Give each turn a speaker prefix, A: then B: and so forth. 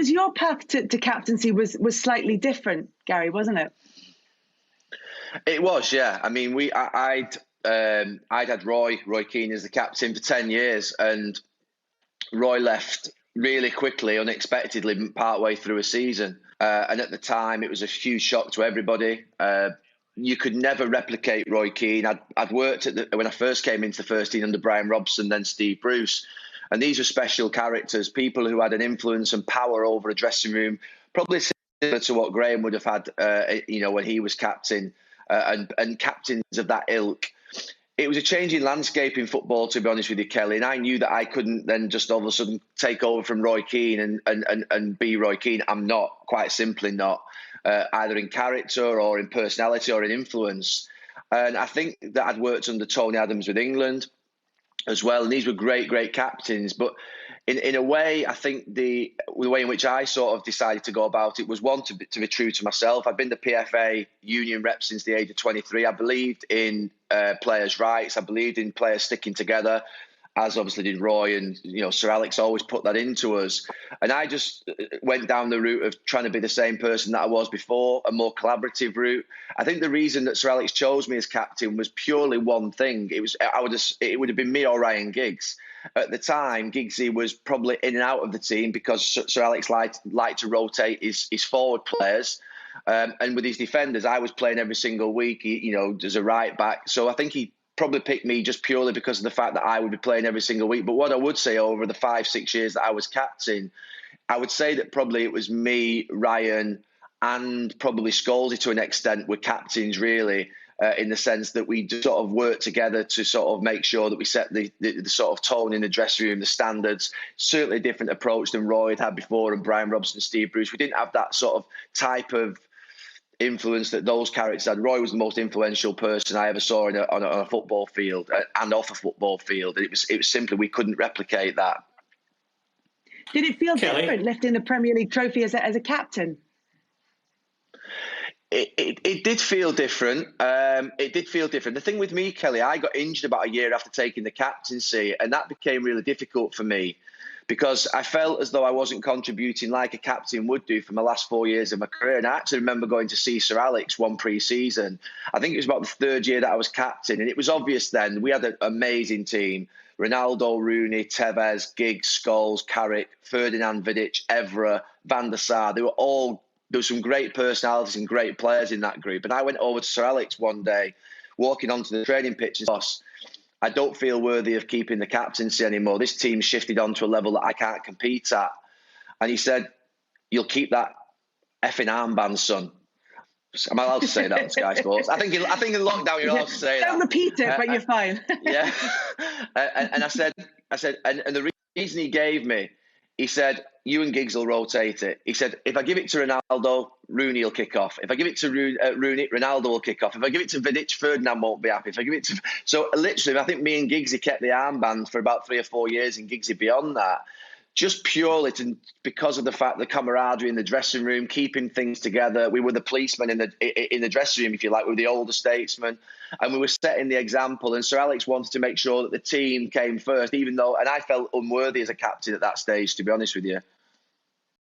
A: Because your path to captaincy was slightly different, Gary, wasn't it?
B: It was, yeah. I mean, I'd had Roy Keane as the captain for 10 years, and Roy left really quickly, unexpectedly, partway through a season. And at the time, it was a huge shock to everybody. You could never replicate Roy Keane. I'd worked when I first came into the first team under Brian Robson, then Steve Bruce. And these are special characters, people who had an influence and power over a dressing room, probably similar to what Graham would have had, when he was captain, and captains of that ilk. It was a changing landscape in football, to be honest with you, Kelly. And I knew that I couldn't then just all of a sudden take over from Roy Keane and be Roy Keane. I'm not, quite simply not, either in character or in personality or in influence. And I think that I'd worked under Tony Adams with England as well. And these were great, great captains. But in a way, I think the way in which I sort of decided to go about it was, one, to be true to myself. I've been the PFA union rep since the age of 23. I believed in players' rights. I believed in players sticking together, as obviously did Roy, and Sir Alex always put that into us. And I just went down the route of trying to be the same person that I was before, a more collaborative route. I think the reason that Sir Alex chose me as captain was purely one thing. It would have been me or Ryan Giggs. At the time, Giggsy was probably in and out of the team because Sir Alex liked to rotate his forward players. And with his defenders, I was playing every single week, as a right back. So I think he probably picked me just purely because of the fact that I would be playing every single week. But what I would say, over the 5-6 years that I was captain, I would say that probably it was me, Ryan, and probably Scholesy to an extent were captains, really, in the sense that we sort of worked together to sort of make sure that we set the sort of tone in the dressing room, the standards. Certainly a different approach than Roy had before, and Brian Robson, Steve Bruce. We didn't have that sort of type of influence that those characters had. Roy was the most influential person I ever saw on a football field and off a football field. It was simply, we couldn't replicate that.
A: Did it feel different lifting the Premier League trophy as a captain?
B: It did feel different. It did feel different. The thing with me, Kelly, I got injured about a year after taking the captaincy, and that became really difficult for me because I felt as though I wasn't contributing like a captain would do for my last 4 years of my career. And I actually remember going to see Sir Alex one pre-season. I think it was about the third year that I was captain, and it was obvious then we had an amazing team. Ronaldo, Rooney, Tevez, Giggs, Scholes, Carrick, Ferdinand, Vidic, Evra, Van der Sar. There were some great personalities and great players in that group. And I went over to Sir Alex one day, walking onto the training pitch, and boss, I don't feel worthy of keeping the captaincy anymore. This team's shifted on to a level that I can't compete at. And he said, "You'll keep that effing armband, son." Am I allowed to say that on Sky Sports? I think in lockdown you're allowed to say that.
A: Don't repeat it, but you're fine.
B: Yeah. And I said, and the reason he gave me, he said, "You and Giggs will rotate it." He said, "If I give it to Ronaldo, Rooney will kick off. If I give it to Rooney, Ronaldo will kick off. If I give it to Vidic, Ferdinand won't be happy. If I give it to..." So literally, I think me and Giggsy kept the armband for about 3 or 4 years, and Giggsy beyond that, just purely because of the fact, the camaraderie in the dressing room, keeping things together. We were the policemen in the dressing room, if you like. We were the older statesmen, and we were setting the example. And Sir Alex wanted to make sure that the team came first, even though, and I felt unworthy as a captain at that stage, to be honest with you.